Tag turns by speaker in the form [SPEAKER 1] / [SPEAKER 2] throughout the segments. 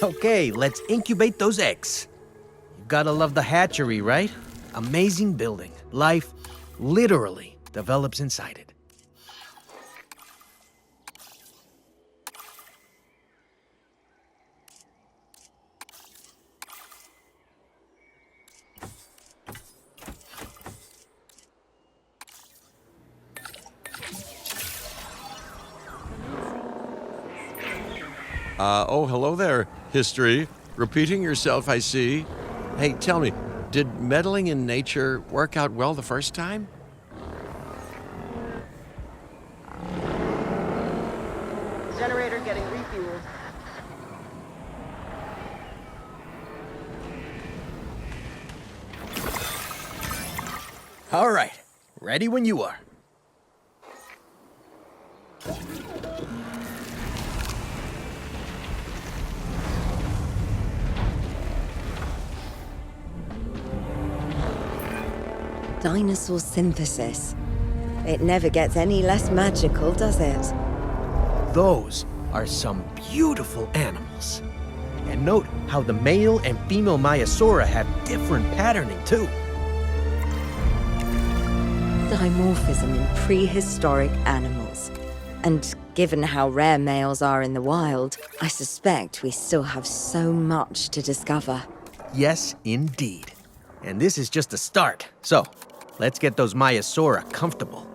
[SPEAKER 1] Okay, let's incubate those eggs. You gotta love the hatchery, right? Amazing building. Life literally develops inside it.
[SPEAKER 2] Oh, hello there, history. Repeating yourself, I see. Hey, tell me, did meddling in nature work out well the first time?
[SPEAKER 3] Generator getting refueled.
[SPEAKER 1] All right, ready when you are.
[SPEAKER 4] Dinosaur synthesis. It never gets any less magical, does it?
[SPEAKER 1] Those are some beautiful animals. And note how the male and female Maiasaura have different patterning too.
[SPEAKER 4] Dimorphism in prehistoric animals. And given how rare males are in the wild, I suspect we still have so much to discover.
[SPEAKER 1] Yes, indeed. And this is just the start. So, let's get those Maiasaura comfortable.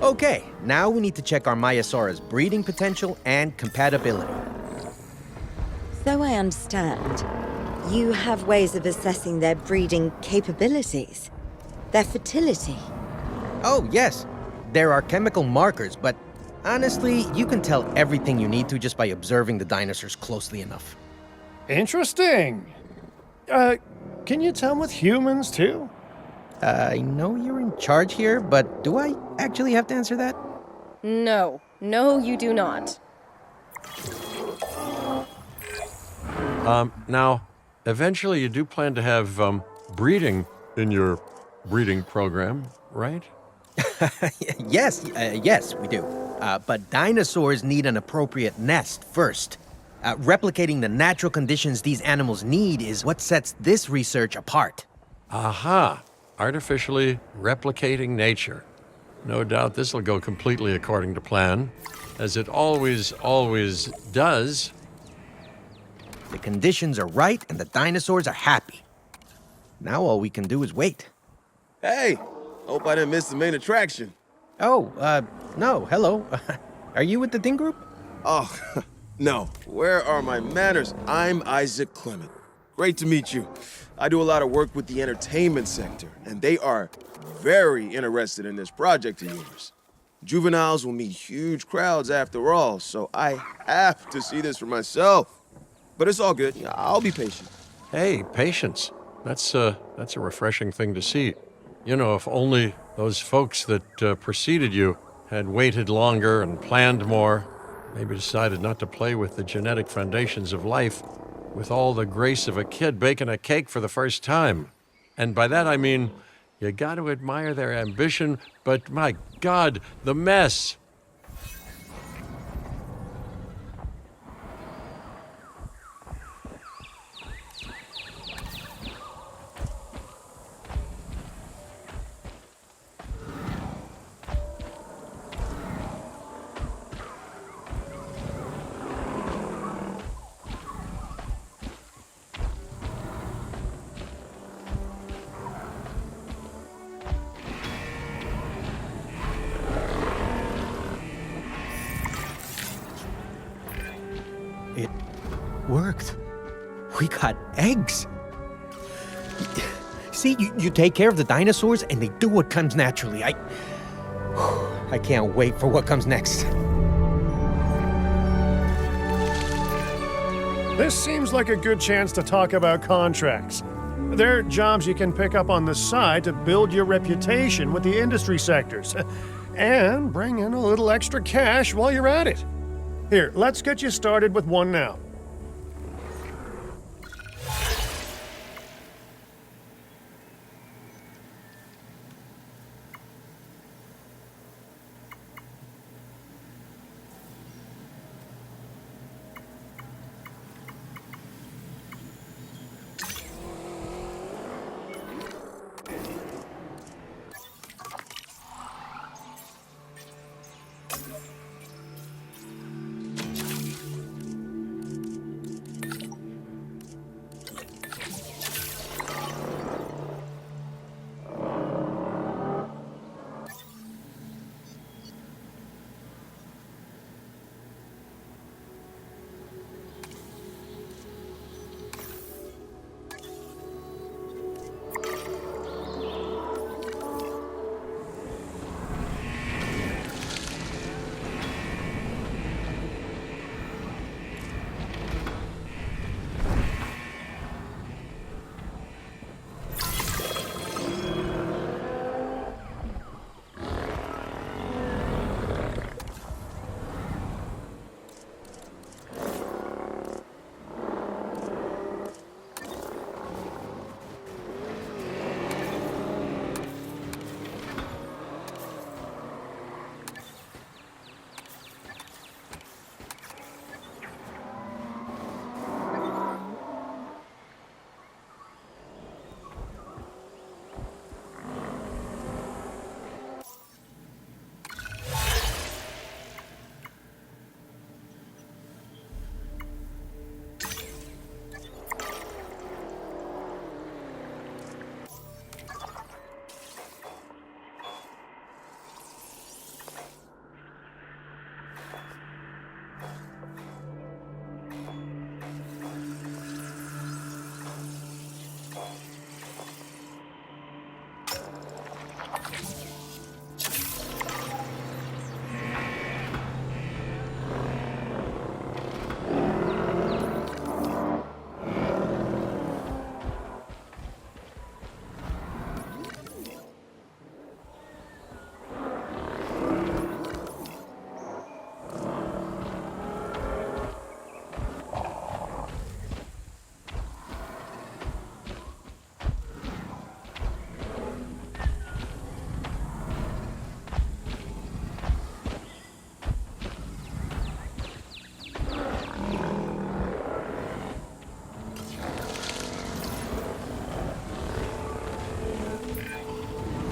[SPEAKER 1] Okay, now we need to check our Maiasaura's breeding potential and compatibility.
[SPEAKER 4] So I understand, you have ways of assessing their breeding capabilities, their fertility.
[SPEAKER 1] Oh, yes. There are chemical markers, but honestly, you can tell everything you need to just by observing the dinosaurs closely enough.
[SPEAKER 5] Interesting. Can you tell with humans, too?
[SPEAKER 1] I know you're in charge here, but do I actually have to answer that?
[SPEAKER 6] No, you do not.
[SPEAKER 2] Now, eventually you do plan to have, breeding in your breeding program, right?
[SPEAKER 1] Yes, we do. But dinosaurs need an appropriate nest first. Replicating the natural conditions these animals need is what sets this research apart.
[SPEAKER 2] Aha! Artificially replicating nature. No doubt this will go completely according to plan, as it always does.
[SPEAKER 1] The conditions are right and the dinosaurs are happy. Now all we can do is wait.
[SPEAKER 7] Hey, hope I didn't miss the main attraction.
[SPEAKER 1] Oh, no, hello. Are you with the Ding Group?
[SPEAKER 7] Oh, no. Where are my manners? I'm Isaac Clement. Great to meet you. I do a lot of work with the entertainment sector, and they are very interested in this project of yours. Juveniles will meet huge crowds after all, so I have to see this for myself. But it's all good. I'll be patient.
[SPEAKER 2] Hey, patience. That's a refreshing thing to see. You know, if only those folks that preceded you had waited longer and planned more, maybe decided not to play with the genetic foundations of life with all the grace of a kid baking a cake for the first time. And by that I mean, you got to admire their ambition, but my God, the mess.
[SPEAKER 1] It worked. We got eggs. See, you take care of the dinosaurs and they do what comes naturally. I can't wait for what comes next.
[SPEAKER 5] This seems like a good chance to talk about contracts. They're jobs you can pick up on the side to build your reputation with the industry sectors. And bring in a little extra cash while you're at it. Here, let's get you started with one now.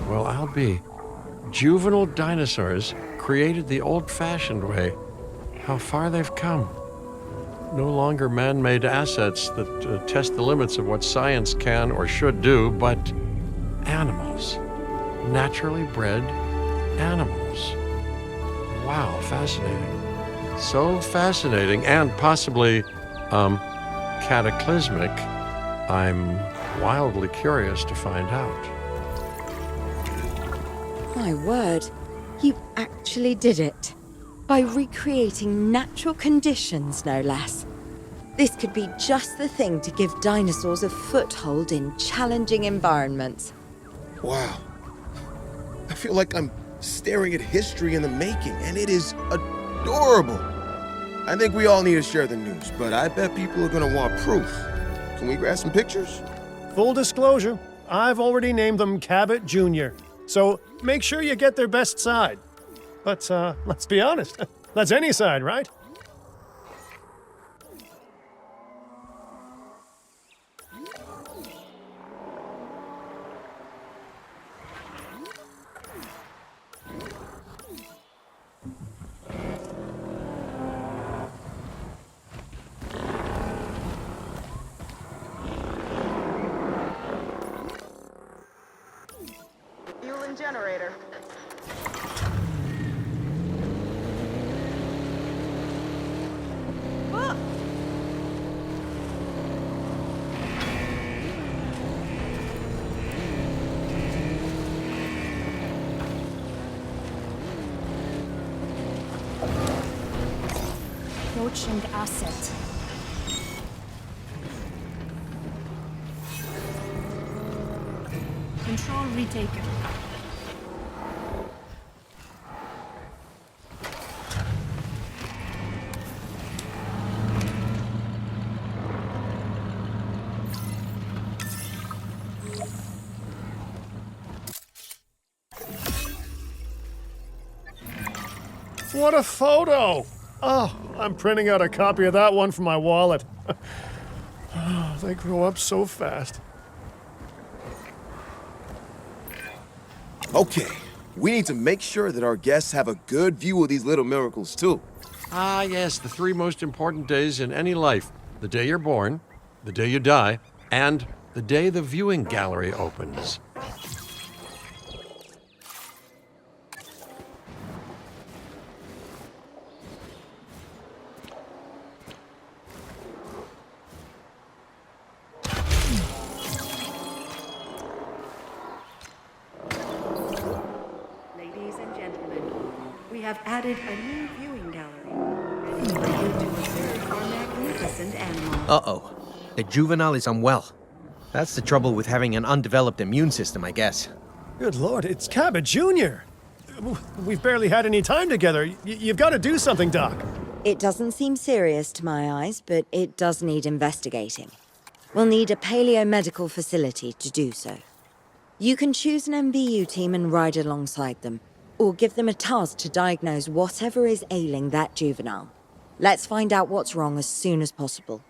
[SPEAKER 2] Well, I'll be. Juvenile dinosaurs created the old-fashioned way. How far they've come. No longer man-made assets that test the limits of what science can or should do, but animals. Naturally bred animals. Wow, fascinating. So fascinating and possibly, cataclysmic. I'm wildly curious to find out.
[SPEAKER 4] My word, you actually did it. By recreating natural conditions, no less. This could be just the thing to give dinosaurs a foothold in challenging environments.
[SPEAKER 7] Wow. I feel like I'm staring at history in the making, and it is adorable. I think we all need to share the news, but I bet people are gonna want proof. Can we grab some pictures?
[SPEAKER 5] Full disclosure, I've already named them Cabot Jr., so make sure you get their best side. But let's be honest, that's any side, right?
[SPEAKER 3] Fuel and generator.
[SPEAKER 8] Approaching asset. Control retaken.
[SPEAKER 5] What a photo! Oh, I'm printing out a copy of that one for my wallet. Oh, they grow up so fast.
[SPEAKER 7] Okay, we need to make sure that our guests have a good view of these little miracles, too.
[SPEAKER 2] Ah, yes, the three most important days in any life: the day you're born, the day you die, and the day the viewing gallery opens.
[SPEAKER 9] Ladies and gentlemen, we have added a new viewing gallery, ready for you to observe our magnificent animals.
[SPEAKER 1] Uh-oh. The juvenile is unwell. That's the trouble with having an undeveloped immune system, I guess.
[SPEAKER 5] Good lord, it's Cabot Jr. We've barely had any time together. You've got to do something, Doc.
[SPEAKER 4] It doesn't seem serious to my eyes, but it does need investigating. We'll need a paleomedical facility to do so. You can choose an MVU team and ride alongside them, or give them a task to diagnose whatever is ailing that juvenile. Let's find out what's wrong as soon as possible.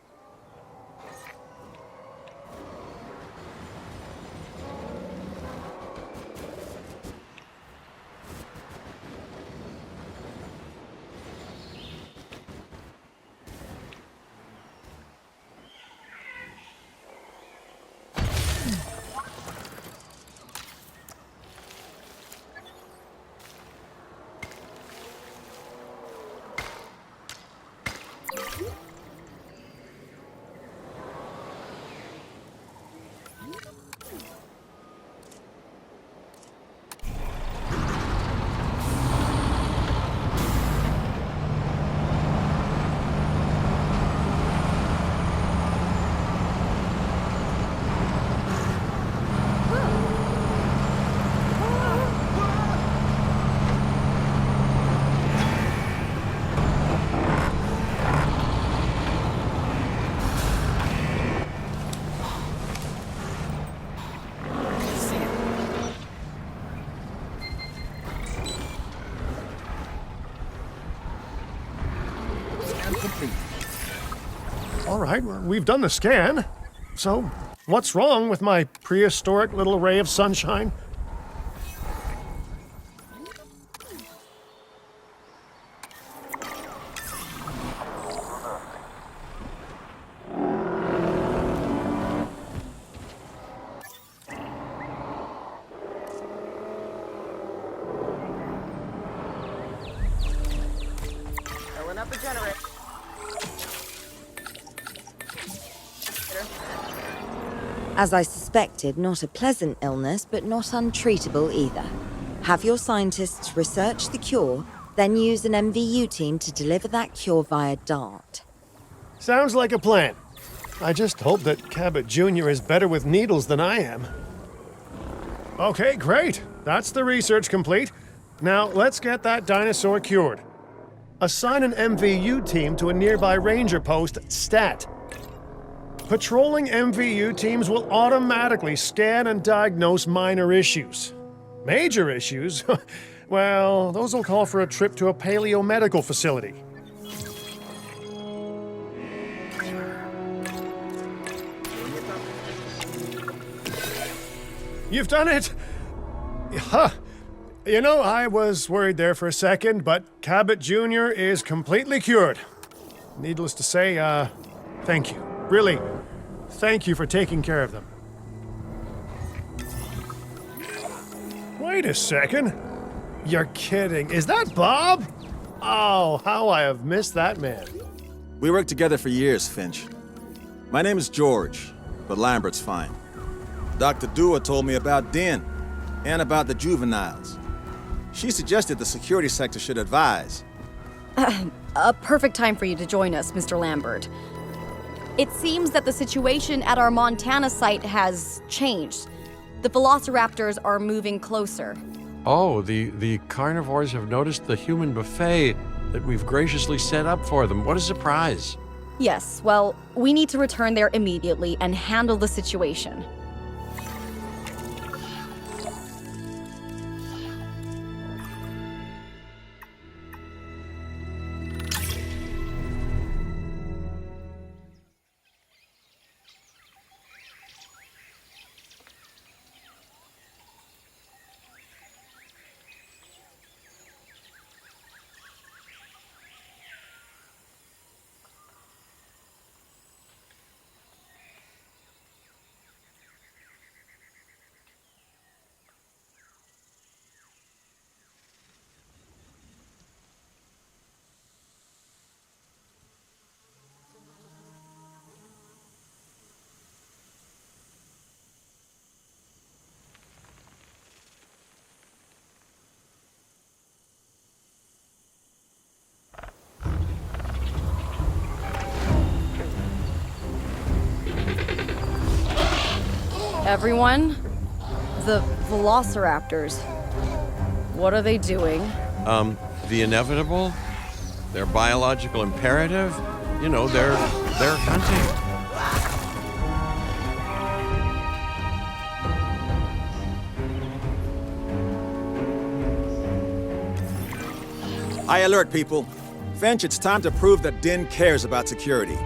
[SPEAKER 5] All right, we've done the scan. So, what's wrong with my prehistoric little ray of sunshine?
[SPEAKER 3] Filling up a generator.
[SPEAKER 4] As I suspected, not a pleasant illness, but not untreatable either. Have your scientists research the cure, then use an MVU team to deliver that cure via DART.
[SPEAKER 5] Sounds like a plan. I just hope that Cabot Jr. is better with needles than I am. Okay, great. That's the research complete. Now, let's get that dinosaur cured. Assign an MVU team to a nearby ranger post, STAT. Patrolling MVU teams will automatically scan and diagnose minor issues. Major issues? Well, those will call for a trip to a paleomedical facility. You've done it! Huh. You know, I was worried there for a second, but Cabot Jr. is completely cured. Needless to say, thank you. Really, thank you for taking care of them. Wait a second. You're kidding. Is that Bob? Oh, how I have missed that man.
[SPEAKER 10] We worked together for years, Finch. My name is George, but Lambert's fine. Dr. Dua told me about Den and about the juveniles. She suggested the security sector should advise.
[SPEAKER 6] A perfect time for you to join us, Mr. Lambert. It seems that the situation at our Montana site has changed. The velociraptors are moving closer.
[SPEAKER 2] Oh, the carnivores have noticed the human buffet that we've graciously set up for them. What a surprise.
[SPEAKER 6] Yes, well, we need to return there immediately and handle the situation. Everyone, the velociraptors. What are they doing?
[SPEAKER 2] The inevitable, their biological imperative, you know, they're hunting.
[SPEAKER 10] I alert people. Finch, it's time to prove that Din cares about security.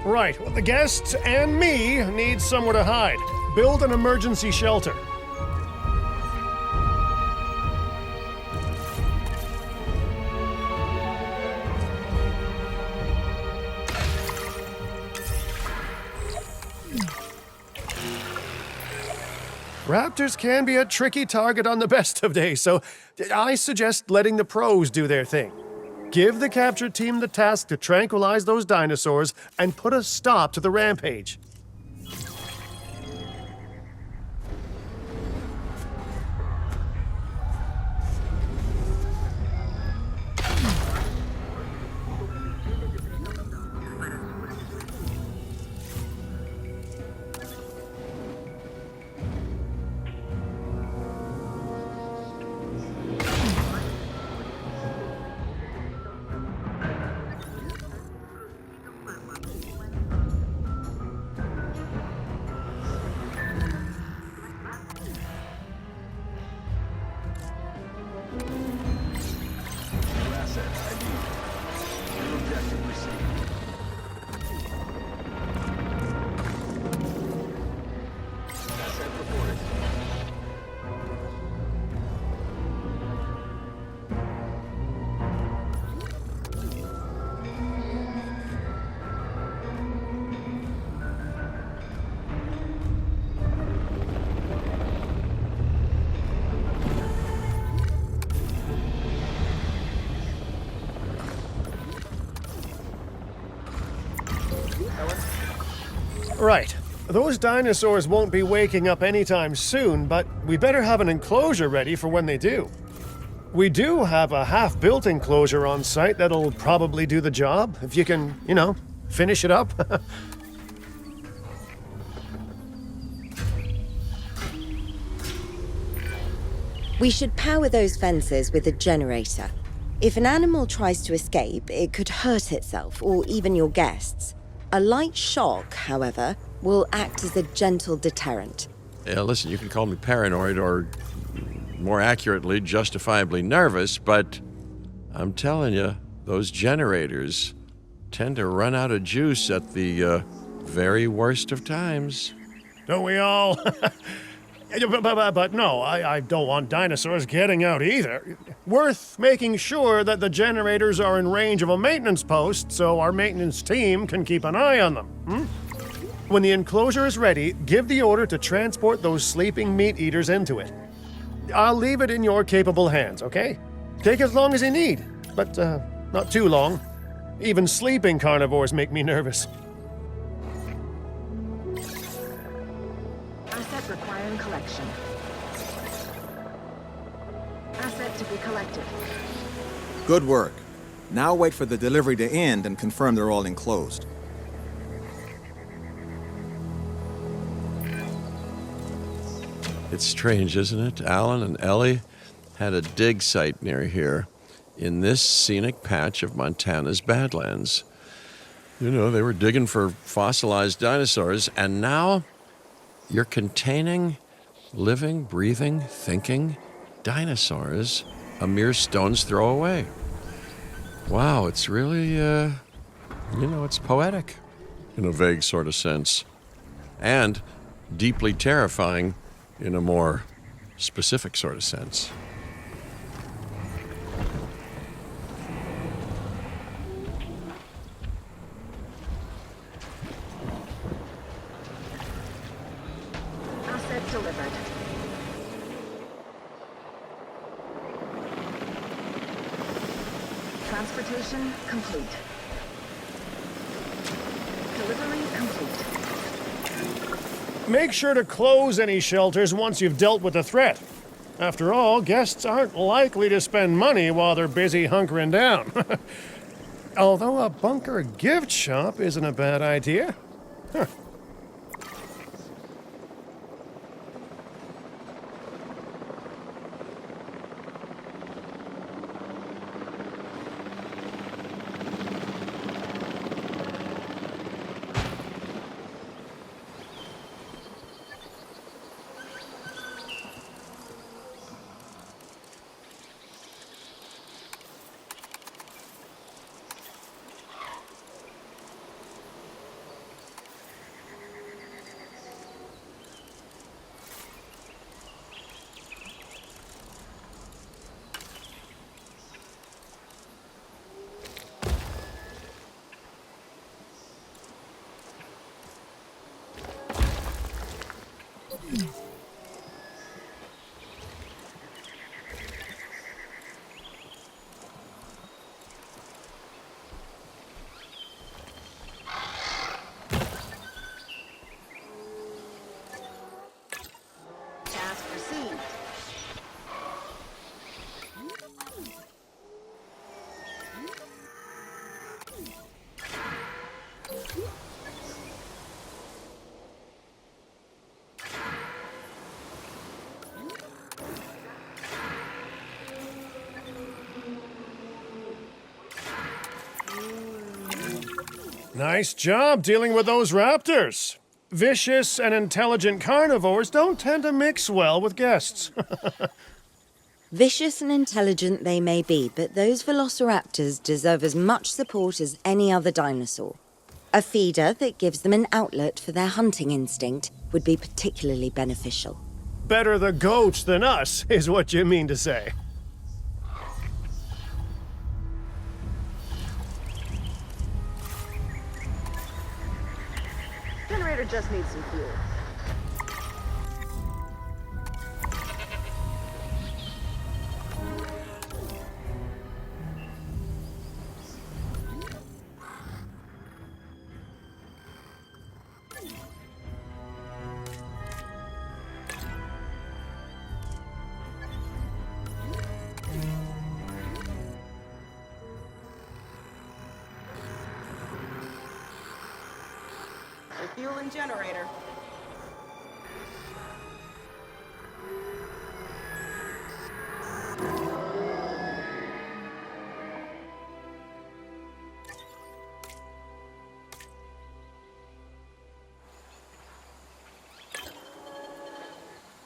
[SPEAKER 5] Right, well, the guests and me need somewhere to hide. Build an emergency shelter. Raptors can be a tricky target on the best of days, so I suggest letting the pros do their thing. Give the capture team the task to tranquilize those dinosaurs and put a stop to the rampage. Right. Those dinosaurs won't be waking up anytime soon, but we better have an enclosure ready for when they do. We do have a half-built enclosure on site that'll probably do the job, if you can, you know, finish it up.
[SPEAKER 4] We should power those fences with a generator. If an animal tries to escape, it could hurt itself or even your guests. A light shock, however, will act as a gentle deterrent.
[SPEAKER 2] Yeah, listen, you can call me paranoid or, more accurately, justifiably nervous, but I'm telling you, those generators tend to run out of juice at the very worst of times.
[SPEAKER 5] Don't we all? But no, I don't want dinosaurs getting out either. Worth making sure that the generators are in range of a maintenance post so our maintenance team can keep an eye on them. When the enclosure is ready, give the order to transport those sleeping meat eaters into it. I'll leave it in your capable hands, okay? Take as long as you need, but not too long. Even sleeping carnivores make me nervous.
[SPEAKER 9] Asset requiring collection. Asset to be collected.
[SPEAKER 10] Good work. Now wait for the delivery to end and confirm they're all enclosed.
[SPEAKER 2] It's strange, isn't it? Alan and Ellie had a dig site near here in this scenic patch of Montana's Badlands. You know, they were digging for fossilized dinosaurs, and now you're containing living, breathing, thinking dinosaurs a mere stone's throw away. Wow, it's really, it's poetic in a vague sort of sense, and deeply terrifying in a more specific sort of sense.
[SPEAKER 9] Asset delivered. Transportation complete. Delivery complete.
[SPEAKER 5] Make sure to close any shelters once you've dealt with the threat. After all, guests aren't likely to spend money while they're busy hunkering down. Although a bunker gift shop isn't a bad idea. Huh. Nice job dealing with those raptors. Vicious and intelligent carnivores don't tend to mix well with guests.
[SPEAKER 4] Vicious and intelligent they may be, but those velociraptors deserve as much support as any other dinosaur. A feeder that gives them an outlet for their hunting instinct would be particularly beneficial.
[SPEAKER 5] Better the goats than us, is what you mean to say.
[SPEAKER 3] Generator just needs some fuel. Refueling generator.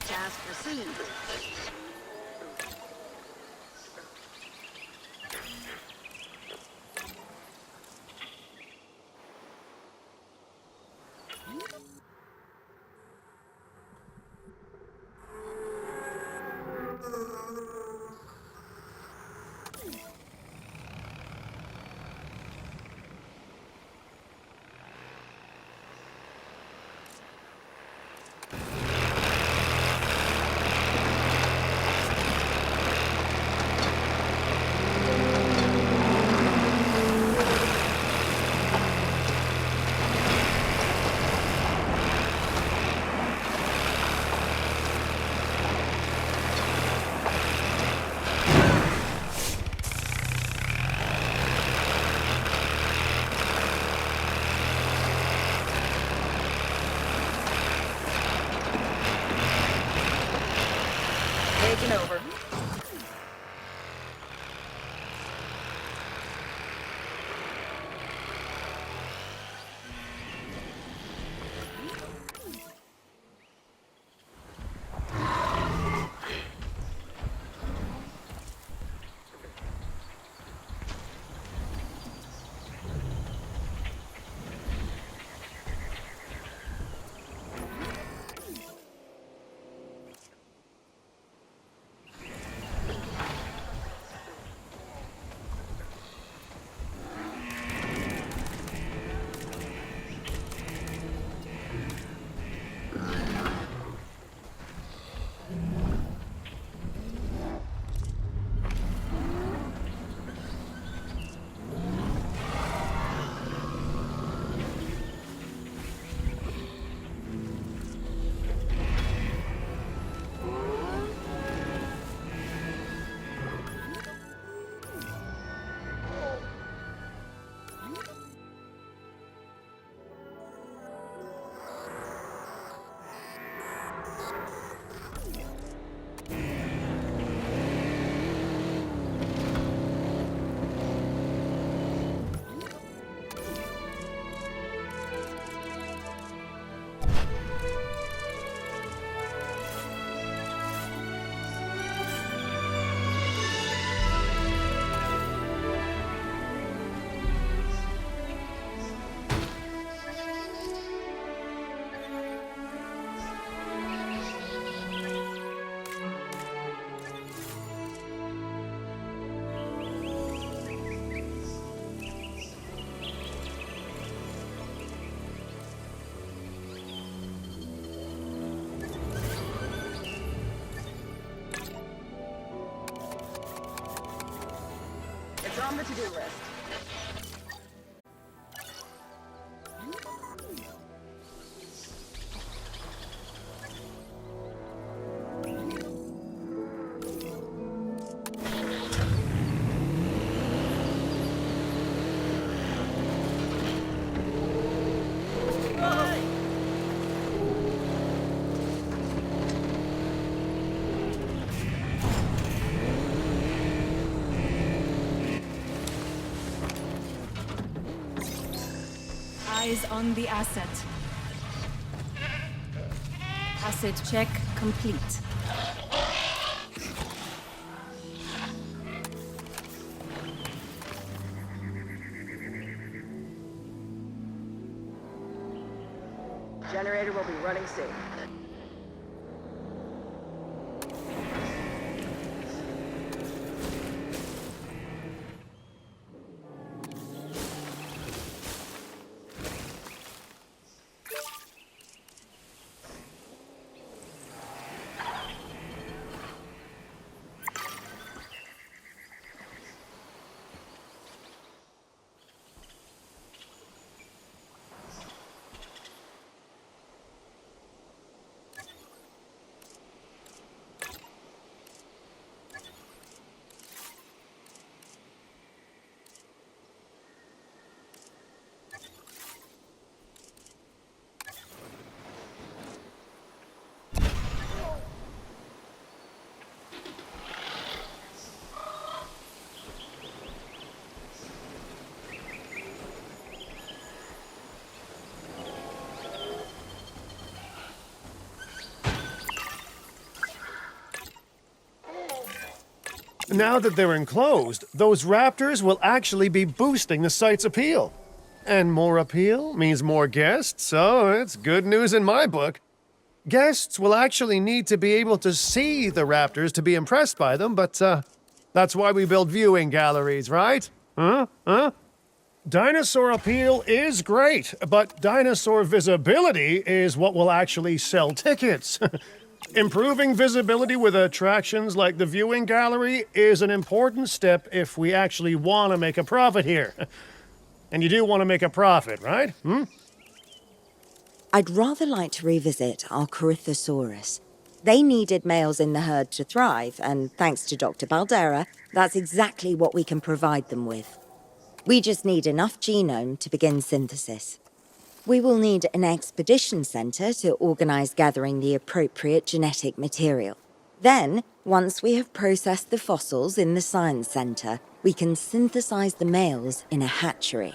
[SPEAKER 3] Task received. Taking over. It's on the to-do list.
[SPEAKER 8] Eyes on the asset. Asset check complete.
[SPEAKER 3] Generator will be running soon.
[SPEAKER 5] Now that they're enclosed, those raptors will actually be boosting the site's appeal. And more appeal means more guests, so it's good news in my book. Guests will actually need to be able to see the raptors to be impressed by them, but that's why we build viewing galleries, right? Huh? Dinosaur appeal is great, but dinosaur visibility is what will actually sell tickets. Improving visibility with attractions like the viewing gallery is an important step if we actually want to make a profit here. And you do want to make a profit, right?
[SPEAKER 4] I'd rather like to revisit our Corythosaurus. They needed males in the herd to thrive, and thanks to Dr. Baldera, that's exactly what we can provide them with. We just need enough genome to begin synthesis. We will need an expedition center to organize gathering the appropriate genetic material. Then, once we have processed the fossils in the science center, we can synthesize the males in a hatchery.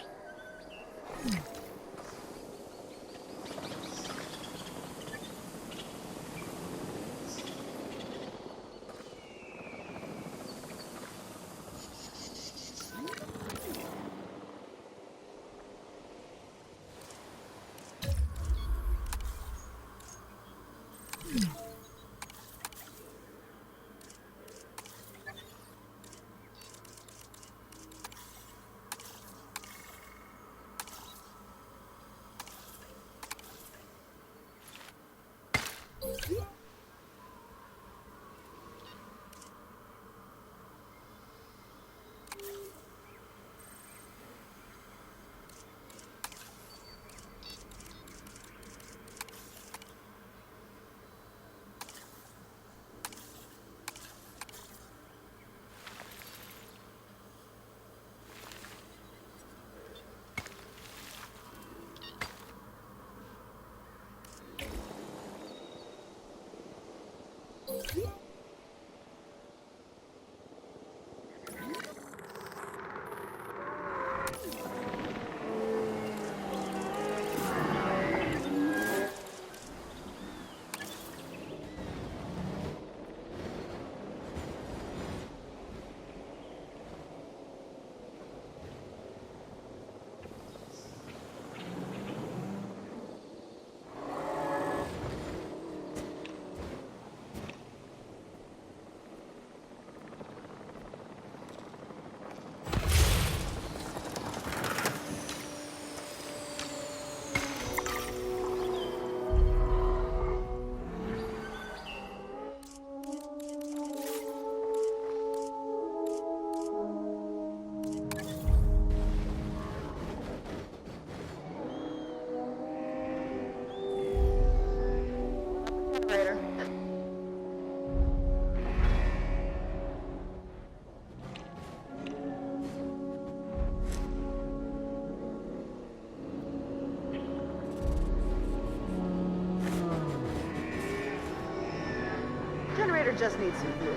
[SPEAKER 3] Generator. Generator just needs some fuel.